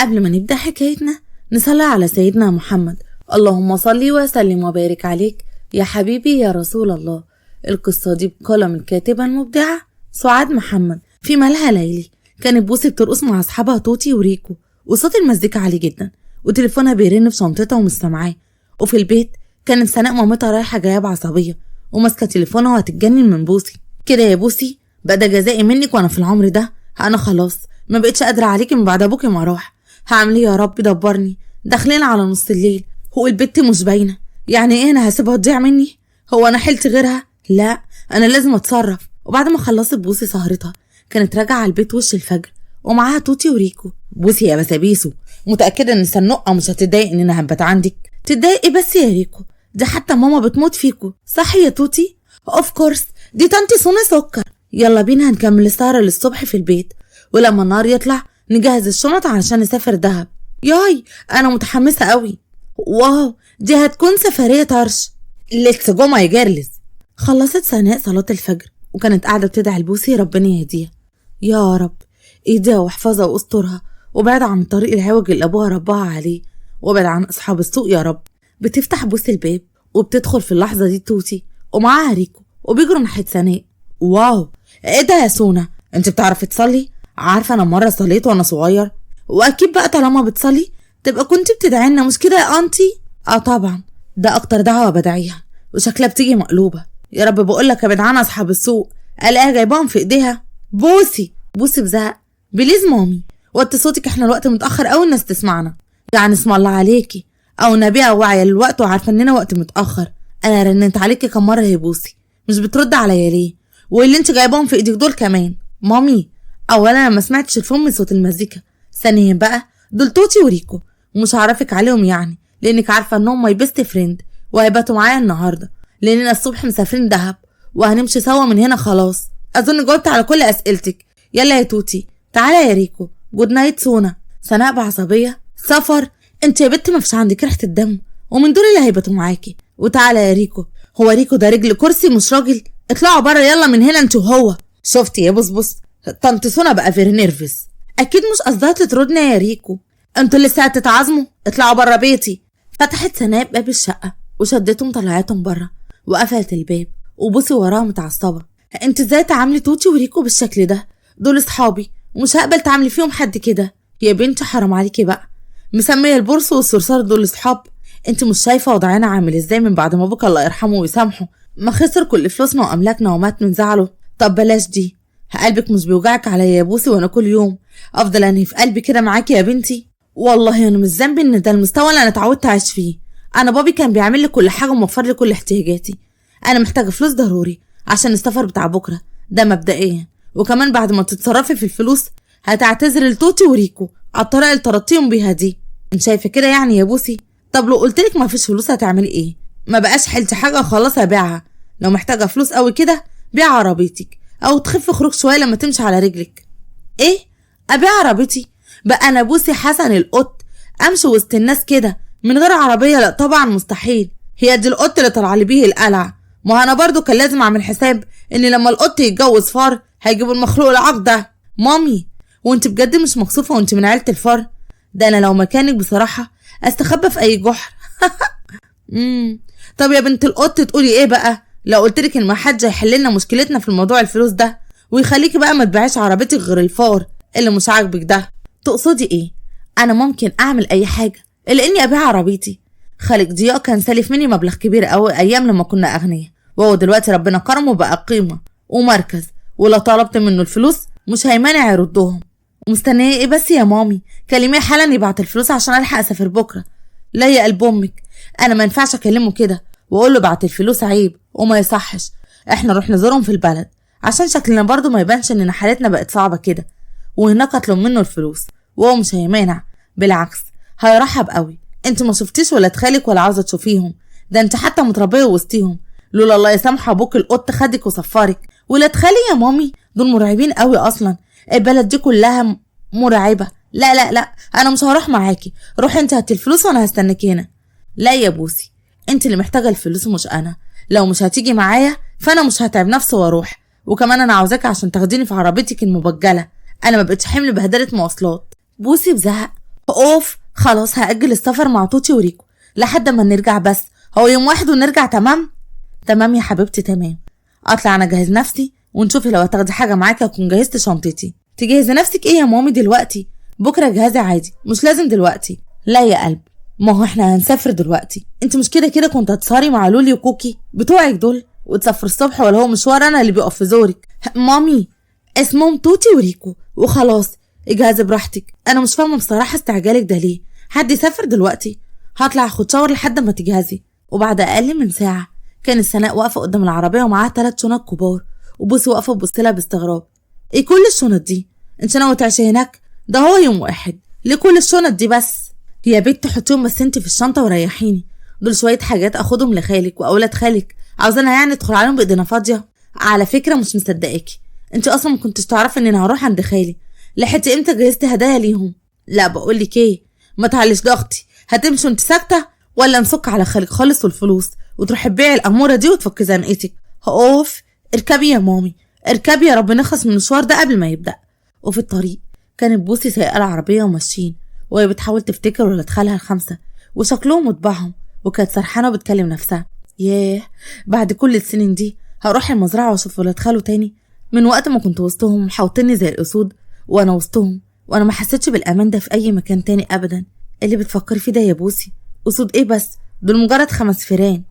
قبل ما نبدأ حكايتنا نصلي على سيدنا محمد. اللهم صل وسلم وبارك عليك يا حبيبي يا رسول الله. القصة دي بقلم الكاتبة المبدعة سعاد محمد. في مالها ليلي كانت بوسي بترقص مع أصحابها توتي وريكو، وصوت المزيكا عالي جدا، وتليفونها بيرن في شنطتها ومش سامعاه. وفي البيت كانت سناء مامتها رايحة جاية بعصبية وماسكة تليفونها وهتتجنن من بوسي. كده يا بوسي بقى ده جزائي منك، وانا في العمر ده انا خلاص ما بقتش قادرة عليكي من بعد ابوكي ما راح. هعمل ايه يا رب؟ دبرني، داخلين على نص الليل، هو البت مش باينة، يعني ايه انا هسيبها تضيع مني؟ هو انا حلت غيرها؟ لا انا لازم اتصرف. وبعد ما خلصت بوسي سهرتها كانت راجعة على البيت وش الفجر ومعاها توتي وريكو. بوسي يا بسابيسو، متأكدة ان سنقة مش هتضايق ان انا هبت عندك؟ تضايق ايه بس يا ريكو؟ دي حتى ماما بتموت فيكو، صح يا توتي؟ اوف كورس، دي طنط سوني سكر. يلا بينا هنكمل السهرة للصبح في البيت، ولما النهار يطلع نجهز الشنط علشان نسافر دهب. ياي انا متحمسة قوي، واو دي هتكون سفرية طرش. ليتس جو ماي جيرلز. خلصت سناء صلاة الفجر وكانت قاعدة بتدعي لبوسي ربنا يهديها. يا رب ايديها واحفظها واسترها، وبعد عن الطريق العوج اللي ابوها ربها عليه، وبعد عن اصحاب السوق يا رب. بتفتح بوسي الباب وبتدخل في اللحظة دي توتي ومعاها ريكو وبيجروا ناحية سناء. واو ايه ده يا سونا، انت بتعرفي تصلي؟ عارفة انا مرة صليت وانا صغير، واكيد بقى طالما بتصلي تبقى كنت بتدعينا مش كده يا انتي؟ طبعا، ده اكتر دعوة بدعيها، وشكلها بتيجي مقلوبة. يا رب بقولك ابعد عنها اصحاب السوق، الاقيها جايباهم في ايديها. بوسي بزهق، بليز مامي وطي صوتك، احنا الوقت متأخر قوي الناس تسمعنا. يعني اسم الله عليكي، او نبيها واعية للوقت وعارفة اننا وقت متأخر. انا رننت عليكي كم مرة يا بوسي، مش بترد عليا ليه؟ واللي انت جايباهم في ايدك دول كمان؟ مامي اولا انا ما سمعتش الفيلم من صوت المزيكا، ثانيا بقى دول توتي وريكو ومش هعرفك عليهم يعني، لانك عارفة انهم ماي بيست فريند وهيباتوا معايا النهارده، لاننا الصبح مسافرين دهب وهنمشي سوا من هنا. خلاص اظن جاوبت على كل اسئلتك. يلا يا توتي، تعالى يا ريكو، جود نايت سونا. سناء بعصبية، سفر؟ انت يا بنت ما فيش عندك ريحة الدم، ومن دول اللي هيباتوا معاكي. وتعالى يا ريكو، هو ريكو ده رجل كرسي مش راجل؟ اطلعوا بره يلا من هنا انت وهو. شفتي يا بص طنط سونا بقى فيري نيرفس، اكيد مش قصدها تطردنا يا ريكو، انتوا لسه هتتعازموا؟ اطلعوا بره بيتي. فتحت سناء باب الشقة وشدتهم طلعتهم بره وقفلت الباب، وبوسي وراها متعصبة. انت ازاي تعاملي توتي وريكو بالشكل ده؟ دول اصحابي ومش هقبل تعاملي فيهم حد كده. يا بنتي حرام عليكي بقى، مسميه البورس والصرصار دول اصحاب؟ انت مش شايفه وضعنا عامل ازاي من بعد ما ابوك الله يرحمه ويسامحه ما خسر كل فلوسنا واملاكنا ومات من زعله؟ طب بلاش دي، قلبك مش بيوجعك عليا يا بوسي وانا كل يوم افضل انهي في قلبي كده معاكي يا بنتي؟ والله انا مش ذنبي ان ده المستوى اللي انا اتعودت اعيش فيه. انا بابي كان بيعمل لي كل حاجه وموفر لي كل احتياجاتي. انا محتاجه فلوس ضروري عشان السفر بتاع بكره ده مبدئيا، وكمان بعد ما تتصرفي في الفلوس هتعتذري لتوتي وريكو على الطريقه اللي طردتيهم بيها دي. انت شايفه كده يعني يا بوسي؟ طب لو قلتلك ما فيش فلوس هتعملي ايه؟ ما بقاش حلتي حاجه خلاص هبيعها. لو محتاجه فلوس قوي كده بيع عربيتك، او تخفي خروج شويه لما تمشي على رجلك. ايه ابيع عربيتي؟ بقى انا بوسي حسن القط امشي وسط الناس كده من غير عربيه؟ لا طبعا مستحيل. هي دي القط اللي طلع لي بيه القلع؟ ما انا برضو كان لازم اعمل حساب ان لما القط يتجوز فار هيجيبوا المخلوق العاق ده. مامي وانت بجد مش مكسوفه وانت من عيله الفار؟ ده انا لو مكانك بصراحه استخبى في اي جحر. طب يا بنت القط تقولي ايه بقى لو قلتلك ان ما حد هيحل لنا مشكلتنا في الموضوع الفلوس ده، ويخليكي بقى ما تبيعيش عربيتك غير الفار اللي مش عاجبك ده؟ تقصدي ايه؟ انا ممكن اعمل اي حاجه الا اني ابيع عربيتي. خالد ضياء كان سالف مني مبلغ كبير قوي ايام لما كنا اغنياء، وهو دلوقتي ربنا كرمه بقى قيمه ومركز، ولو طلبت منه الفلوس مش هيمانع يردهم. ومستنيه ايه بس يا مامي؟ كلميه حالا يبعت الفلوس عشان الحق اسافر بكره. لا يا قلب امك، انا ما ينفعش اكلمه كده واقول له بعت الفلوس، عيب وما يصحش. احنا نروح نزورهم في البلد عشان شكلنا برضو ما يبانش ان حالتنا بقت صعبه كده، وهناك اطلب منه الفلوس وهو مش هيمانع، بالعكس هيرحب قوي. انت ما شفتيش ولاد خالك ولا عاوزه تشوفيهم، ده انت حتى متربيه وسطيهم، لولا الله يسامح ابوك القط خدك وصفرك. ولاد خالي يا مامي دول مرعبين قوي اصلا، البلد دي كلها مرعبه. لا لا لا انا مش هروح معاكي، روحي انت هاتي الفلوس وانا هستناكي هنا. لا يا بوسي انت اللي محتاجه الفلوس مش انا، لو مش هتيجي معايا فانا مش هتعب نفسي واروح، وكمان انا عاوزاكي عشان تاخديني في عربيتك المبجله، انا ما بقتش حمل بهدله مواصلات. بوسي بزهق، اوف خلاص هأجل السفر مع توتي وريكو لحد ما نرجع، بس هو يوم واحد ونرجع. تمام يا حبيبتي تمام. اطلع انا اجهز نفسي ونشوفي لو هتاخدي حاجه معاكي اكون جهزت شنطتي. تجهزي نفسك ايه يا مامي دلوقتي؟ بكره جهازي عادي مش لازم دلوقتي. لا يا قلب ما هو احنا هنسافر دلوقتي، انت مش كده كنت هتسهري مع لولي وكوكي بتوعك دول وتسافر الصبح، ولا هو مشوار انا اللي بيقف في زورك؟ مامي اسمهم توتي وريكو وخلاص، اجهزي براحتك. انا مش فاهمه بصراحه استعجالك ده ليه؟ حد يسافر دلوقتي؟ هطلع اخد شاور لحد ما تجهزي. وبعد اقل من ساعه كانت سناء واقفه قدام العربيه ومعاها 3 شنط كبار، وبوسي واقفه تبصلها باستغراب. ايه كل الشنط دي؟ انت ناويه تعيشي هناك؟ ده هو يوم واحد، ليه كل الشنط دي بس؟ يا بنت حطيهم بس انت في الشنطه وريحيني، دول شويه حاجات اخدهم لخالك واولاد خالك، عاوزانا يعني ندخل عليهم بايدينا فاضيه؟ على فكره مش مصدقاكي، انت اصلا ما كنتش تعرفي ان انا هروح عند خالي. لحقتي امتى جهزتي هدايا ليهم؟ لا بقول لك ايه، ما تعليش ضغطي، هتمشي وانت ساكته ولا نسك على خالك خالص والفلوس وتروحي تبيعي الاموره دي وتفكي زنقتك؟ اوف اركبي يا مامي اركبي يا رب نخلص من المشوار ده قبل ما يبدا. وفي الطريق كانت بوسي سايقه العربيه وماشيين وهي بتحاول تفتكر ولاد خالها ال5 وشكلهم وطباعهم، وكانت سرحانه وبتكلم نفسها. ياه بعد كل السنين دي هروح المزرعه واشوف ولاد خاله تاني؟ من وقت ما كنت وسطهم محوطني زي الاسود وانا وسطهم، وانا ما حسيتش بالامان ده في اي مكان تاني ابدا. اللي بتفكري فيه ده يا بوسي؟ اسود ايه بس، دول مجرد 5 فيران.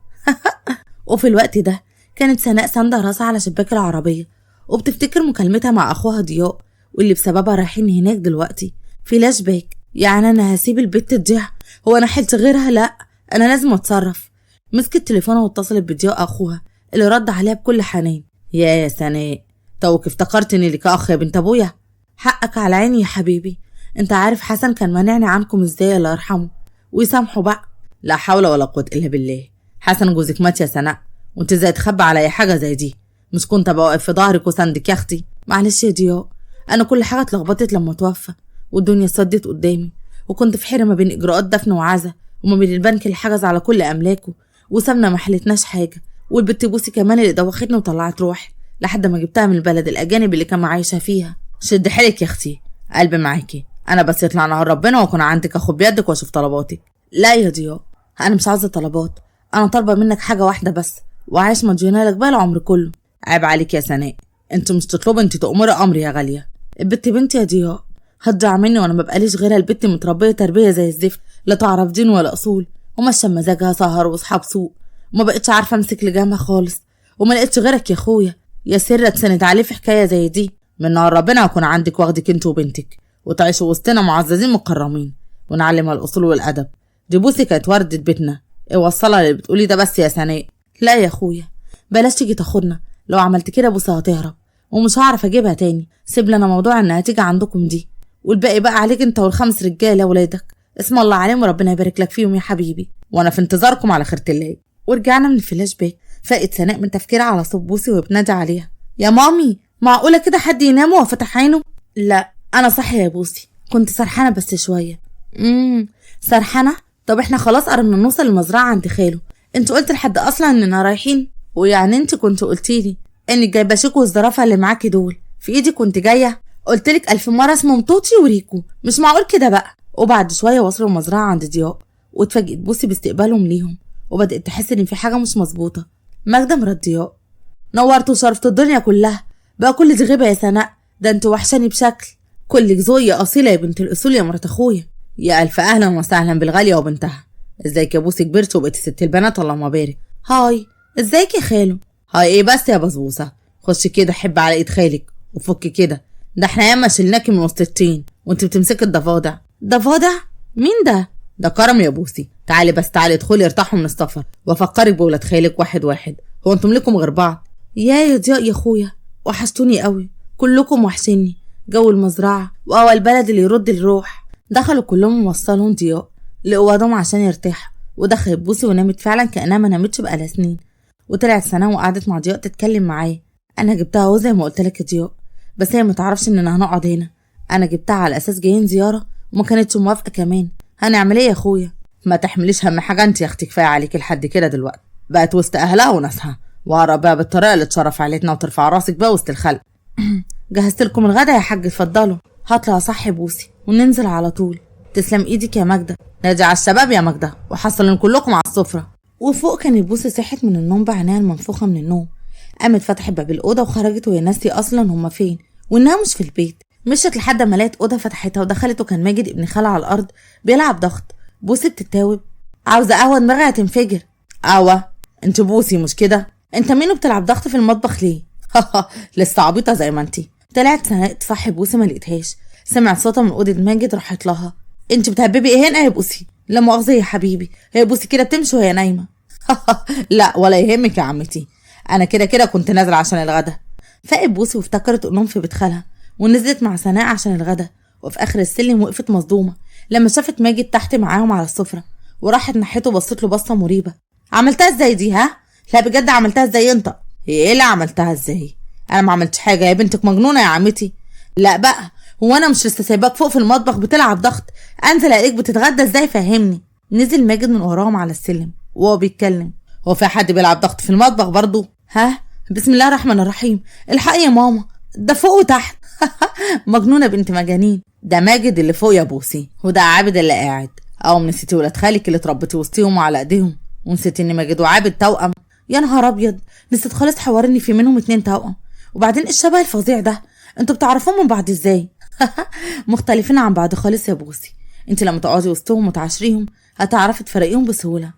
وفي الوقت ده كانت سناء ساندة راسها على شباك العربيه وبتفتكر مكالمتها مع اخوها ضياء واللي بسببها رايحين هناك دلوقتي. فلاش باك، يعني انا هسيب البت تضيع؟ هو انا حلت غيرها؟ لا انا لازم اتصرف. مسكت تليفونها واتصلت بضياء اخوها اللي رد عليها بكل حنان. يا سناء توك افتكرت اني لك اخ يا بنت ابويا؟ حقك على عيني يا حبيبي، انت عارف حسن كان مانعني عنكم ازاي الله يرحمه ويسامحه بقى. لا حول ولا قوه الا بالله، حسن جوزك مات يا سناء، وانت ازاي تخبى على اي حاجه زي دي؟ مش كنت ابقى واقف في ظهرك وسندك يا اختي؟ معلش يا ضياء انا كل حاجه اتلخبطت لما توفى والدنيا سدت قدامي، وكنت في حيره ما بين اجراءات دفن وعزا وما بين البنك اللي حجز على كل املاكه وسابنا ما حلتناش حاجه، والبت بوسي كمان اللي دوختني وطلعت روحي لحد ما جبتها من البلد الاجانب اللي كان عايشه فيها. شد حيلك يا اختي قلبي معاكي، انا بس يطلع نهار ربنا واكون عندك اخد بيدك واشوف طلباتك. لا يا ضياء انا مش عاوزه طلبات، انا طالبه منك حاجه واحده بس وعايش مديونه لك بقى العمر كله. عيب عليك يا سناء، انت مش تطلبي انت تأمري امري يا غاليه. البت بنتي يا ضياء هتضيع مني وانا ما بقاليش غيرها. البت متربيه تربيه زي الزفت، لا تعرف دين ولا اصول، وماشيه مزاجها سهر واصحاب سوق، وما بقتش عارفه امسك لجامها خالص، وما لقيتش غيرك يا اخويا يا سر تسند عليه في حكايه زي دي. من نهار ربنا هكون عندك واخدك انت وبنتك وتعيشوا وسطنا معززين مكرمين ونعلمها الاصول والادب. دي بوسي كانت ورده بيتنا، اوصلها اللي بتقولي ده بس يا سناء. لا يا اخويا بلاش تيجي تاخدنا، لو عملت كده بوسي هتهرب ومش هعرف اجيبها تاني. سيب لنا موضوع انها تيجي عندكم دي، والباقي بقى عليك انت وال5 رجاله ولادك اسم الله عليهم وربنا يبارك لك فيهم يا حبيبي، وانا في انتظاركم على خيرة الله. ورجعنا من الفلاش باك، فاقت سناء من تفكيرها على صوت بوسي وبتنادي عليها. يا مامي معقوله كده حد ينام وهو فاتح عينه؟ لا انا صاحيه يا بوسي، كنت سرحانه بس شويه. سرحانه؟ طب احنا خلاص قربنا نوصل المزرعه عند خاله، انت قلت لحد اصلا اننا رايحين؟ ويعني انت كنت قلتيلي انك جايبه شيكو والزرافه اللي معاكي دول في ايدي كنت جايه؟ قلتلك 1000 مره اسمهم توتي وريكو، مش معقول كده بقى. وبعد شويه وصلوا المزرعه عند ضياء واتفاجئت بوسي باستقبالهم ليهم، وبدات تحس ان في حاجه مش مظبوطه. ماجده مرات ضياء نورت وشرفت الدنيا كلها، بقى كل دي غيبه يا سناء؟ ده انت وحشاني بشكل، كلك ذوق يا اصيله يا بنت الاصول يا مرات اخويا. يا الف اهلا وسهلا بالغاليه وبنتها. ازيك يا بوسي كبرت وبقيتي ست البنات اللهم بارك. هاي ازيك يا خالو؟ هاي ايه بس يا بسبوسه، خشي كده حب على ايد خالك وفكي كده، ده احنا ياما شلناكي من وسط الطين وانت بتمسكي الضفادع. ضفادع؟ مين ده؟ ده كرم يا بوسي، تعالي بس تعالي ادخلي ارتاحوا من السفر وافكرك بولاد خالك واحد واحد، هو انتم لكم غير بعض؟ يا ضياء يا اخويا وحشتوني قوي، كلكم وحشني، جو المزرعه واول البلد اللي يرد الروح. دخلوا كلهم ووصلهم ضياء لاوضهم عشان يرتاحوا، ودخلت بوسي ونامت فعلا كانها ما نامتش بقالها سنين. وطلعت سناء وقعدت مع ضياء تتكلم معاه. انا جبتها اهو زي ما قلت لك يا ضياء، بس هي ما تعرفش اننا هنقعد هنا، انا جبتها على اساس جايين زياره وما كانتش موافقه كمان. هنعمل ايه يا اخويا؟ ما تحمليش هم حاجه انت يا اختي، كفايه عليكي لحد كده دلوقتي، بقت وسط اهلها وناسها وقرب بقى بالطريقه اللي تشرف عيلتنا وترفع راسك بقى وسط الخلق. جهزت لكم الغدا يا حاج اتفضلوا. هطلع اصحي بوسي وننزل على طول. تسلم ايدك يا ماجدة. نادي على الشباب يا ماجدة وحصلن كلكم على السفرة. وفوق كانت بوسي صحت من النوم بعينيها المنفوخة من النوم. قامت فتحت باب الأوضة وخرجت وهي ناسية أصلا هما فين وإنها مش في البيت. مشت لحد ما لقت أوضة فتحتها ودخلت وكان ماجد ابن خالها على الأرض بيلعب ضغط. بوسي بتتاوب. عاوزة قهوة دماغها هتنفجر. قهوة؟ انت بوسي مش كده؟ انت مين وبتلعب ضغط في المطبخ ليه؟ لسه عبيطة زي ما انتي. طلعت سناء تصحي بوسي ما لقيتهاش. سمعت صوتها من أوضة ماجد راحت لها. انت بتهببي ايه هنا يا بوسي؟ لا مؤاخذة يا حبيبي، هي بوسي كده بتمشي وهي نايمة. لا ولا يهمك يا عمتي، انا كده كنت نازله عشان الغدا. فاقت بوسي وافتكرت انهم في بيت خالها ونزلت مع سناء عشان الغدا. وفي اخر السلم وقفت مصدومه لما شافت ماجد تحت معاهم على السفره وراحت ناحيته بصت له بصه مريبه. عملتها ازاي دي ها؟ لا بجد عملتها ازاي انت؟ هي ايه اللي عملتها ازاي؟ انا ما عملتش حاجه يا بنتك مجنونه يا عمتي. لا بقى، هو انا مش لسه سايباك فوق في المطبخ بتلعب ضغط؟ انزل الاقيك بتتغدى ازاي فهمني. نزل ماجد من وراهم على السلم وهو بيتكلم. هو في حد بيلعب ضغط في المطبخ برضو؟ ها؟ بسم الله الرحمن الرحيم، الحقي يا ماما ده فوق وتحت. مجنونه بنت مجانين. ده ماجد اللي فوق يا بوسي وده عابد اللي قاعد. او نسيتي ولاد خالك اللي اتربيتي وسطيهم على ايديهم ونسيتي ان ماجد وعابد توأم؟ يا نهار ابيض، نسيت خالص حوار ان في منهم 2 توأم. وبعدين الشبه الفظيع ده انتوا بتعرفوهم من بعض ازاي؟ مختلفين عن بعض خالص يا بوسي. انت لما تقعدي وسطهم وتعاشريهم هتعرفي تفرقيهم بسهوله.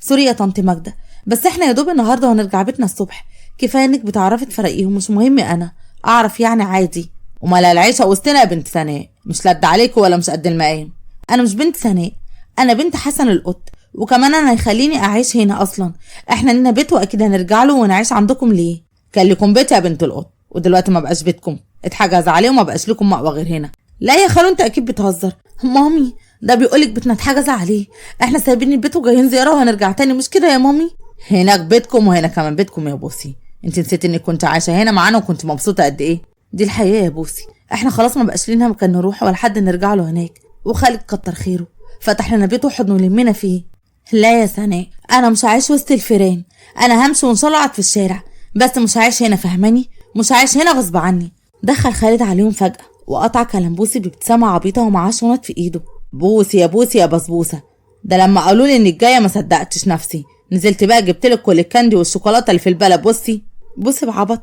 سوري يا طنط ماجدة، بس احنا يا دوب النهارده وهنرجع بيتنا الصبح. كفايه انك بتعرفي تفرقيهم، مش مهم انا اعرف يعني عادي. امال العيشه وسطنا يا بنت سناء مش لد عليكوا ولا مش قد المقام؟ انا مش بنت سناء، انا بنت حسن القط، وكمان انا هيخليني اعيش هنا اصلا. احنا لنا بيت واكيد هنرجع له ونعيش عندكم. ليه؟ كان لكم بيت يا بنت القط ودلوقتي ما بقاش بيتكم، اتحجز عليه وما بقاش لكم مأوى غير هنا. لا يا خالو انت اكيد بتهزر. مامي ده بيقولك بيتنا اتحجز عليه، احنا سايبين البيت وجايين زياره وهنرجع تاني، مش كده يا مامي؟ هناك بيتكم وهنا كمان بيتكم يا بوسي. انت نسيت انك كنت عايشه هنا معانا وكنت مبسوطه قد ايه؟ دي الحقيقه يا بوسي، احنا خلاص ما بقاش لنا مكان نروح ولا حد نرجع له هناك، وخالد كتر خيره فتح لنا بيت وحضن ولمنا فيه. لا يا سناء انا مش عايش وسط الفيران، انا همشي وان شاء الله اقعد في الشارع بس مش عايش هنا، فهماني؟ مش عايش هنا غصب عني. دخل خالد عليهم فجأة وقطع كلام بوسي بابتسامة عبيطة ومعاه شنط في ايده. بوسي يا بسبوسة، ده لما قالوا لي انك جايه ما صدقتش نفسي، نزلت بقى جبت لك كل الكاندي والشوكولاته اللي في البلد. بصي بعبط،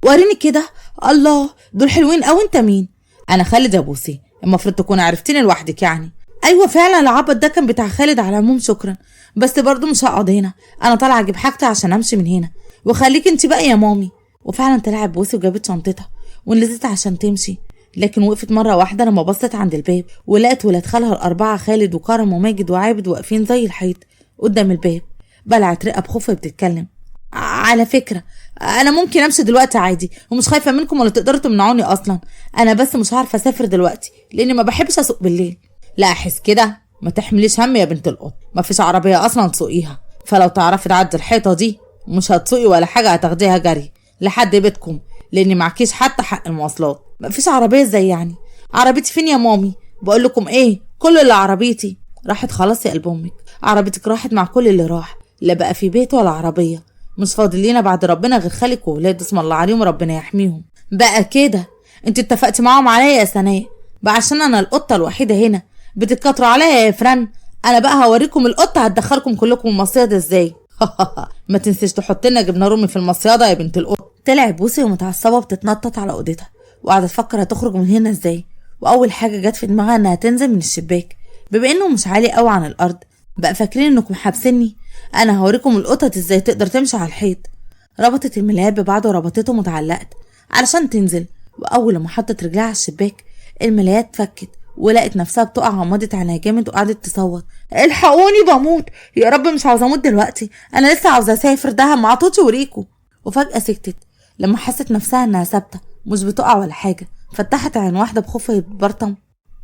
وريني كده. الله دول حلوين قوي. انت مين؟ انا خالد يا بوسي، المفروض تكون عرفتيني لوحدك يعني. ايوه فعلا العبط ده كان بتاع خالد. على العموم شكرا، بس برضو مش هقعد هنا، انا طالعه اجيب حاجتي عشان امشي من هنا، وخليك انت بقى يا مامي. وفعلا طلعت بوسي وجابت شنطتها ونزلت عشان تمشي، لكن وقفت مرة واحدة لما بصت عند الباب ولقت ولاد خالها الأربعة خالد وكرم وماجد وعابد واقفين زي الحيط قدام الباب. بلعت رقة بخوف بتتكلم. على فكرة أنا ممكن أمشي دلوقتي عادي ومش خايفة منكم ولا تقدروا تمنعوني أصلا، أنا بس مش عارفة أسافر دلوقتي لأني ما بحبش أسوق بالليل. لا أحس كده، ما تحمليش هم يا بنت القط، ما فيش عربية أصلا تسوقيها، فلو تعرفي تعدي الحيطة دي مش هتسوقي ولا حاجة، هتاخديها جري لحد بيتكم لأني معكيش حتى حق المواصلات. مفيش عربيه ازاي يعني؟ عربيتي فين يا مامي؟ بقول لكم ايه، كل اللي عربيتي راحت خلاص يا قلب امك. عربيتك راحت مع كل اللي راح، لا بقى في بيت ولا عربيه، مش فاضل لينا بعد ربنا غير خالك وولاد اسم الله عليهم ربنا يحميهم. بقى كده انت اتفقتي معاهم عليا يا سناء بقى عشان انا القطه الوحيده هنا؟ بتتكتروا عليا يا فران، انا بقى هوريكم القطه هتدخلكم كلكم المصيده ازاي. ما تنسيش تحط لنا جبنه رومي في المصيده يا بنت القط. طلعت بوسي ومتعصبه بتتنطط على اوضتها وقاعده تفكر هتخرج من هنا ازاي، واول حاجه جت في دماغها انها تنزل من الشباك بما انه مش عالي قوي عن الارض. بقى فاكرين انكم حابسيني؟ انا هوريكم القطط ازاي تقدر تمشي على الحيط. ربطت الملايات ببعض وربطتهم واتعلقت علشان تنزل، واول ما حطت رجلها على الشباك الملايات فكت ولقت نفسها بتقع. غمضت عينيها جامد وقعدت تصوت. الحقوني بموت يا رب، مش عاوزه اموت دلوقتي، انا لسه عاوزه اسافر دهب مع توتي وريكو. وفجاه سكتت لما حست نفسها انها ثابته مش بتقع ولا حاجه. فتحت عين واحده بخوف يتبرطم.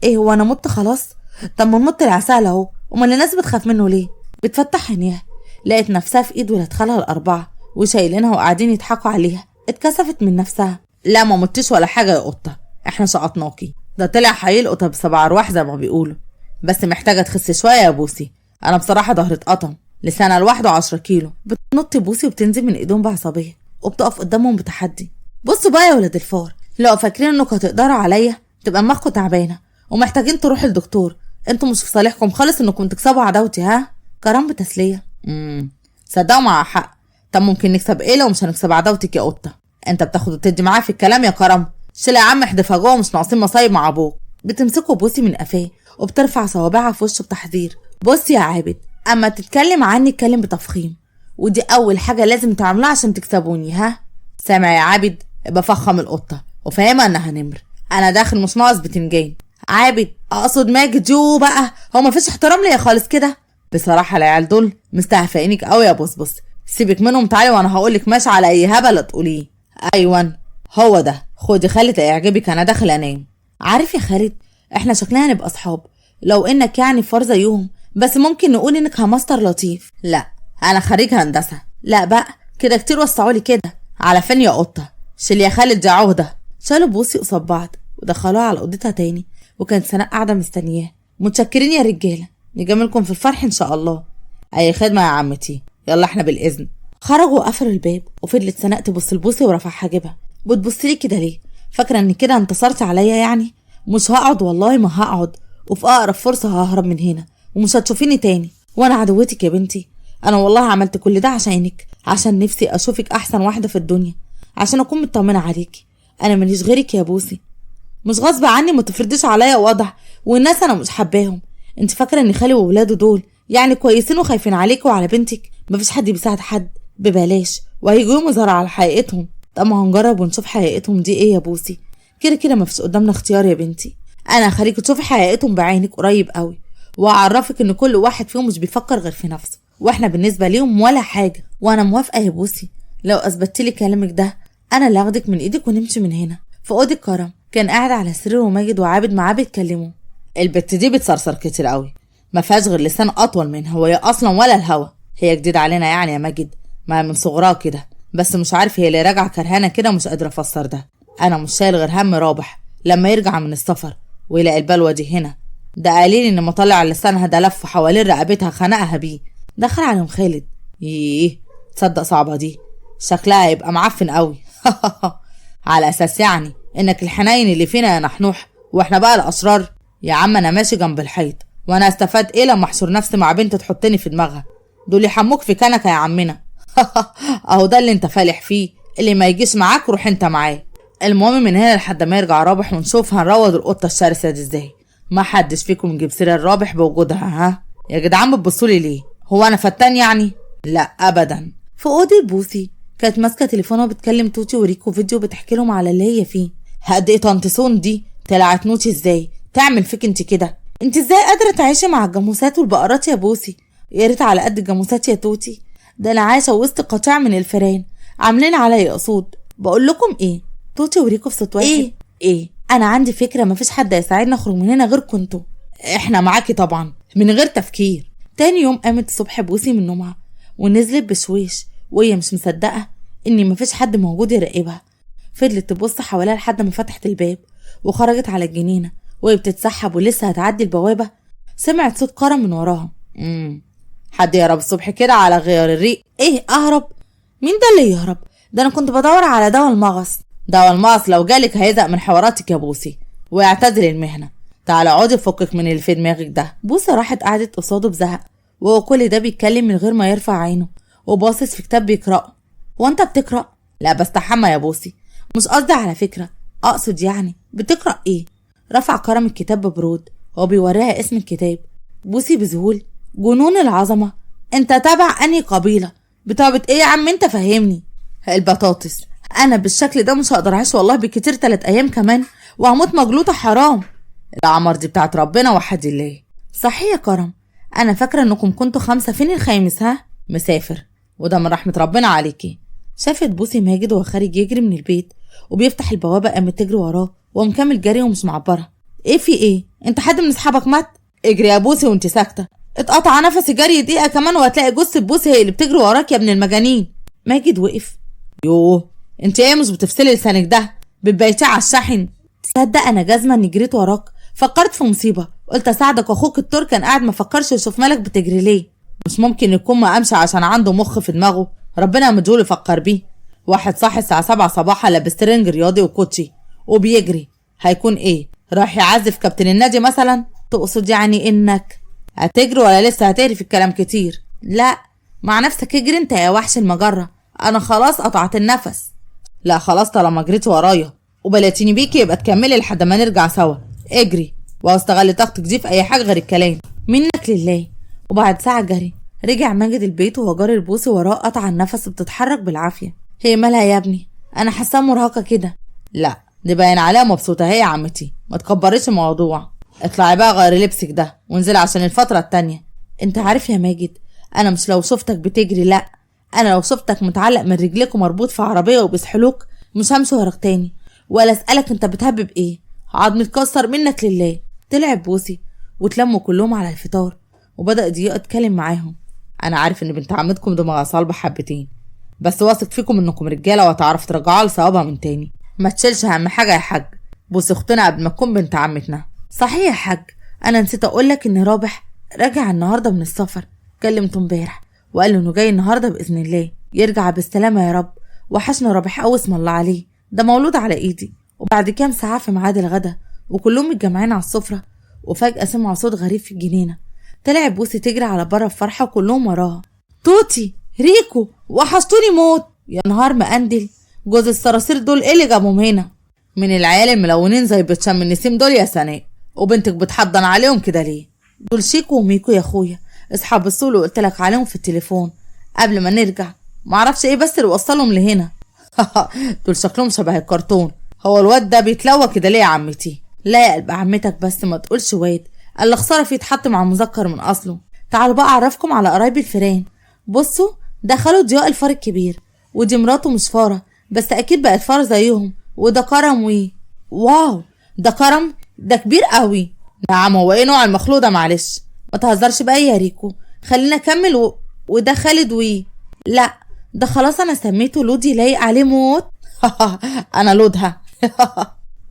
ايه هو انا مت خلاص؟ طب ما نمت العسال اهو، امال الناس بتخاف منه ليه؟ بتفتح عينيها لقيت نفسها في ايد ولاد خالها الاربعه وشايلينها وقاعدين يضحكوا عليها. اتكسفت من نفسها. لا ما متش ولا حاجه يا قطه، احنا سقطناكي، ده طلع حقيقي قطه بسبع ارواح زي ما بيقولوا، بس محتاجه تخسي شويه يا بوسي، انا بصراحه ظهري اتقطم، لسانها لوحده 10 كيلو. بتنط بوسي وبتنزل من ايدهم بعصبيه وبتقف قدامهم بتحدي. بصوا بقى يا ولاد الفار، لو فاكرين انكم هتقدروا عليا تبقى دماغكم تعبانه ومحتاجين تروحوا للدكتور، انتوا مش في صالحكم خالص انكم تكسبوا عداوتي، ها؟ كرم بتسليه. صدقوا مع حق. طب ممكن نكسب ايه لو مش هنكسب عداوتك يا قطه؟ انت بتاخد وتدي معاه في الكلام يا كرم. شيل يا عم احدفها جوه، مش ناقصين مصايب مع ابوك. بتمسكه بوسي من قفاه وبترفع صوابعها في وشه بتحذير. بص يا عابد، اما تتكلم عني اتكلم بتفخيم، ودي اول حاجه لازم تعملوها عشان تكسبوني، ها؟ سامع يا عابد؟ بفخم القطه وفاهمه انها نمر. انا داخل مش ناقص بتنجان. عابد اقصد ماجد. يو بقى، هو مفيش احترام ليا خالص كده؟ بصراحه العيال دول مستهفئينك قوي يا بص. سيبك منهم، تعالي وانا هقولك ماشي على اي هبل تقوليه. ايوان هو ده، خدي خالد يعجبك، انا داخل انام. عارف يا خالد، احنا شكلنا هنبقى اصحاب لو انك يعني فار زيهم، بس ممكن نقول انك همستر لطيف. لا انا خريج هندسه. لا بقى كده كتير، وسعولي كده. على فين يا قطه؟ شيل يا خالد دي عهده. شالوا بوسي قصاد بعض ودخلوها على اوضتها تاني، وكانت سناء قاعده مستنياه. متشكرين يا رجاله، نجاملكم في الفرح ان شاء الله. اي خدمه يا عمتي، يلا احنا بالاذن. خرجوا وقفلوا الباب، وفضلت سناء تبص لبوسي ورفع حاجبها. بتبصلي كده ليه؟ فاكره ان كده انتصرت عليا يعني؟ مش هقعد، والله ما هقعد، وفي اقرب فرصه ههرب من هنا ومش هتشوفيني تاني. وانا عدوتك يا بنتي؟ انا والله عملت كل ده عشانك، عشان نفسي اشوفك احسن واحده في الدنيا، عشان اكون مطمنه عليكي. انا ماليش غيرك يا بوسي، مش غصب عني، ما تفرضيش عليا وضع والناس انا مش حباهم. انت فاكره ان خالي وولاده دول يعني كويسين وخايفين عليكي وعلى بنتك؟ مفيش حد بيساعد حد ببلاش، وهيجوا يوم يظهروا على حقيقتهم. طب ما هنجرب ونشوف حقيقتهم دي ايه يا بوسي. كده كده مفيش قدامنا اختيار يا بنتي. انا هخليكي تشوفي حقيقتهم بعينك قريب قوي، واعرفك ان كل واحد فيهم مش بيفكر غير في نفسه، واحنا بالنسبه ليهم ولا حاجه. وانا موافقه يا بوسي، لو اثبتتلي كلامك ده انا اللي هاخدك من ايدك ونمشي من هنا. في اوضه كرم كان قاعد على السرير، وماجد وعابد معاه بيتكلموا. البت دي بتصرصر كتير قوي، ما فيهاش غير لسان اطول منها، وهي اصلا ولا الهوا. هي جديده علينا يعني يا ماجد، ما من صغرها كده، بس مش عارف هي اللي راجعه كرهانه كده، مش قادره افسر ده. انا مش شايل غير هم رابح لما يرجع من السفر ويلاقي البلوه دي هنا. ده قليل ان مطلع لسانها ده لف حوالين رقبتها خنقها بيه. دخل عليهم خالد. تصدق صعبه دي، شكلها هيبقى معفن قوي. على اساس يعني انك الحنين اللي فينا يا نحنوح، واحنا بقى الاشرار؟ يا عم انا ماشي جنب الحيط، وانا استفاد ايه لما احشر نفسي مع بنت تحطني في دماغها؟ دول يحموك في كنكه يا عمنا. اهو ده اللي انت فالح فيه، اللي ما يجيش معاك روح انت معاه. المهم من هنا لحد ما يرجع رابح ونشوف هنروض القطه الشرسه دي ازاي. ما حدش فيكم يجيب سيره الرابح بوجودها. ها يا جدعان بتبصولي ليه؟ هو انا فتان يعني؟ لا ابدا. في اوضه بوسي كانت ماسكه تليفونها وبتكلم توتي وريكو فيديو بتحكي لهم على اللي هي فيه. قد ايه طنط سون دي طلعت نوتي ازاي تعمل فيك انت كده؟ انت ازاي قادره تعيشي مع الجاموسات والبقرات يا بوسي؟ يا ريت على قد الجاموسات يا توتي، ده انا عايشه وسط قطيع من الفيران عاملين عليا قصود. بقول لكم ايه، توتي وريكو في صوت واحد. ايه انا عندي فكره، مفيش حد هيساعدنا نخرج من هنا غيركم انتوا. احنا معاكي طبعا من غير تفكير. تاني يوم قامت الصبح بوسي من نومها ونزلت بشويش وهي مش مصدقه ان مفيش حد موجود يراقبها. فضلت تبص حواليها لحد ما فتحت الباب وخرجت على الجنينه، وهي بتتسحب ولسه هتعدي البوابه سمعت صوت كرم من وراها. حد يهرب الصبح كده على غير الريق؟ ايه اهرب؟ مين ده اللي يهرب؟ ده انا كنت بدور على دواء المغص. دواء المغص لو جالك هيزق من حواراتك يا بوسي ويعتزل المهنه. تعالى اقعدي فكك من اللي في دماغك ده. بوسي راحت قعدت قصاده بزهق، وهو كل ده بيتكلم من غير ما يرفع عينه وباصص في كتاب بيقراه. وانت بتقرا؟ لا بستحمى يا بوسي. مش قصدي على فكره، اقصد يعني بتقرا ايه؟ رفع كرم الكتاب ببرود وهو بيوريها اسم الكتاب. بوسي بذهول. جنون العظمه، انت تابع انهي قبيله؟ بتعبت ايه يا عم انت فهمني؟ البطاطس. انا بالشكل ده مش هقدر اعيش والله، بكتير 3 ايام كمان وهموت مجلوطه. حرام. العمر دي بتاعت ربنا وحد الله. صحيح يا كرم، انا فاكره انكم كنتوا 5، فين الخامس؟ ها مسافر، وده من رحمه ربنا عليكي. شافت بوسي ماجد وهو خارج يجري من البيت وبيفتح البوابه، قامت تجري وراه ومكمل جري ومش معبره. ايه في ايه؟ انت حد من اصحابك مات؟ اجري يا بوسي وانت ساكته، اتقطع نفسي جري دقيقه كمان وهتلاقي جثه بوسي هي اللي بتجري وراك يا ابن المجانين. ماجد وقف. يوه انت ايه مش بتفصلي لسانك ده؟ بتبيتيه على الشحن. تصدق انا جازمه اني جريت وراك، فكرت في مصيبه قلت اساعدك، واخوك التور كان قاعد ما فكرش يشوف مالك بتجري ليه. مش ممكن يكون ما قامش عشان عنده مخ في دماغه، ربنا مديهوله يفكر بيه. واحد صاحي الساعه 7 صباحا لابس ترنج رياضي وكوتشي وبيجري، هيكون ايه؟ راح يعزف كابتن النادي مثلا؟ تقصد يعني انك هتجري ولا لسه هتقري في الكلام كتير؟ لا، مع نفسك اجري انت يا وحش المجرة، انا خلاص قطعت النفس. لا خلاص، طالما جريتي ورايا وبلاتيني بيكي يبقى تكملي لحد ما نرجع سوا. اجري واستغل طاقتك دي في اي حاجه غير الكلام. منك لله. وبعد ساعه جري رجع ماجد البيت وهو جاري البوسي وراه قطع النفس بتتحرك بالعافيه. هي مالها يا ابني؟ انا حاساها مرهقه كده. لا دي باين عليها مبسوطه هي يا عمتي، ما تكبريش الموضوع. اطلعي بقى غيري لبسك ده وانزلي عشان الفتره التانيه. انت عارف يا ماجد، انا مش لو شفتك بتجري، لا، انا لو شفتك متعلق من رجليك ومربوط في عربيه وبيسحلوك مش همشي وراك تاني ولا اسالك انت بتهبب ايه. عضمي اتكسر منك لله. طلع بوسي وتلموا كلهم على الفطار وبدا ضياء يتكلم معاهم. انا عارف ان بنت عمتكم دماغها صلبه حبتين، بس واثق فيكم انكم رجاله وهتعرفوا ترجعوها لصوابها من تاني. ما تشيلش هم حاجه يا حاج، بوسي اختنا قبل ما تكون بنت عمتنا. صحيح يا حاج، انا نسيت اقولك ان رابح رجع النهارده من السفر، كلمته امبارح وقال له انه جاي النهارده باذن الله. يرجع بالسلامه يا رب. وحشنا رابح قوي اسم الله عليه، ده مولود على ايدي. وبعد كام ساعه في ميعاد الغدا وكلهم متجمعين على السفره، وفجاه سمعوا صوت غريب في الجنينه. طلعت بوسي تجري على بره بفرحه وكلهم وراها. توتي، ريكو، وحشتوني موت. يا نهار مقندل، جوز الصراصير دول ايه اللي جابهم هنا؟ من العيال الملونين زي بتشم النسيم دول يا سناء، وبنتك بتحضن عليهم كده ليه؟ دول شيكو وميكو يا اخويا، اصحاب السوق اللي قلت لك عليهم في التليفون قبل ما نرجع. معرفش ايه بس اللي وصلهم لهنا. دول شكلهم شبه الكرتون. هو الواد ده بيتلوى كده ليه يا عمتي؟ لا يا قلب عمتك بس ما تقولش واد، اللي خساره فيه يتحط مع مذكر من اصله. تعالوا بقى اعرفكم على قرايبي الفيران. بصوا، ده خاله ضياء الفار الكبير، ودي مراته مش فاره بس اكيد بقت فار زيهم. وده كرم واو، ده كرم ده كبير قوي. نعم، هو ايه نوع المخلوق ده؟ معلش ما تهزرش بقى يا ريكو، خلينا اكمل. وده خالد لا، ده خلاص انا سميته لودي لايق عليه موت. انا لودها.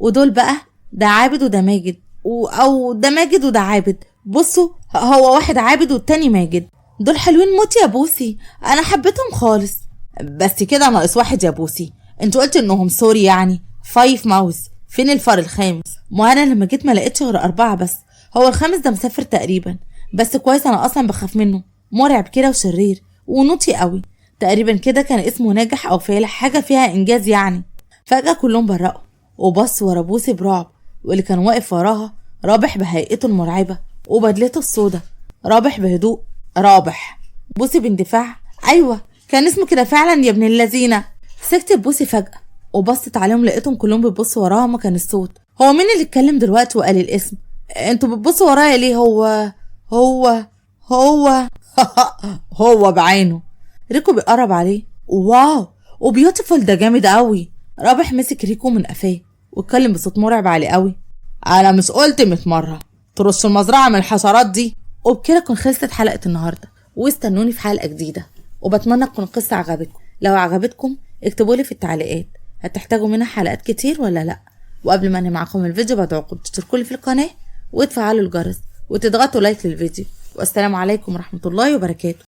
ودول بقى ده عابد وده ماجد او ده ماجد وده عابد. بصوا، هو واحد عابد والتاني ماجد. دول حلوين موت يا بوسي، انا حبيتهم خالص. بس كده ناقص واحد يا بوسي. انت قلت انهم سوري يعني 5 ماوس، فين الفار الخامس؟ ما انا لما جيت ما لقيتش غير 4 بس. هو الخامس ده مسافر تقريبا، بس كويس انا اصلا بخاف منه، مرعب كده وشرير ونوطي قوي. تقريبا كده كان اسمه ناجح او فالح، حاجه فيها انجاز يعني. فجاه كلهم برقوا وبص ورا بوسي برعب، واللي كان واقف وراها رابح بهيئته المرعبه وبدلته السودا. رابح بهدوء، رابح. بوسي باندفاع، ايوه كان اسمه كده فعلا يا ابن اللذينه. سكتت بوسي فجاه وبصت عليهم، لقيتهم كلهم بيبصوا وراها. ما كان الصوت. هو مين اللي اتكلم دلوقتي وقال الاسم؟ انتوا بتبصوا ورايا ليه؟ هو هو بعينه. ريكو بيقرب عليه. واو، وبيوتيفول ده جامد قوي. رابح مسك ريكو من قفاه واتكلم بصوت مرعب عالي قوي. انا مش قلت 100 مره ترش المزرعه من الحشرات دي؟ وبكده تكون خلصت حلقه النهارده، واستنوني في حلقه جديده. وبتمنى تكون القصه عجبتكم. لو عجبتكم اكتبوا لي في التعليقات هتحتاجوا منها حلقات كتير ولا لا. وقبل ما انهي معاكم الفيديو بدعوكم تشتركوا لي في القناه وتفعلوا الجرس وتضغطوا لايك للفيديو. والسلام عليكم ورحمه الله وبركاته.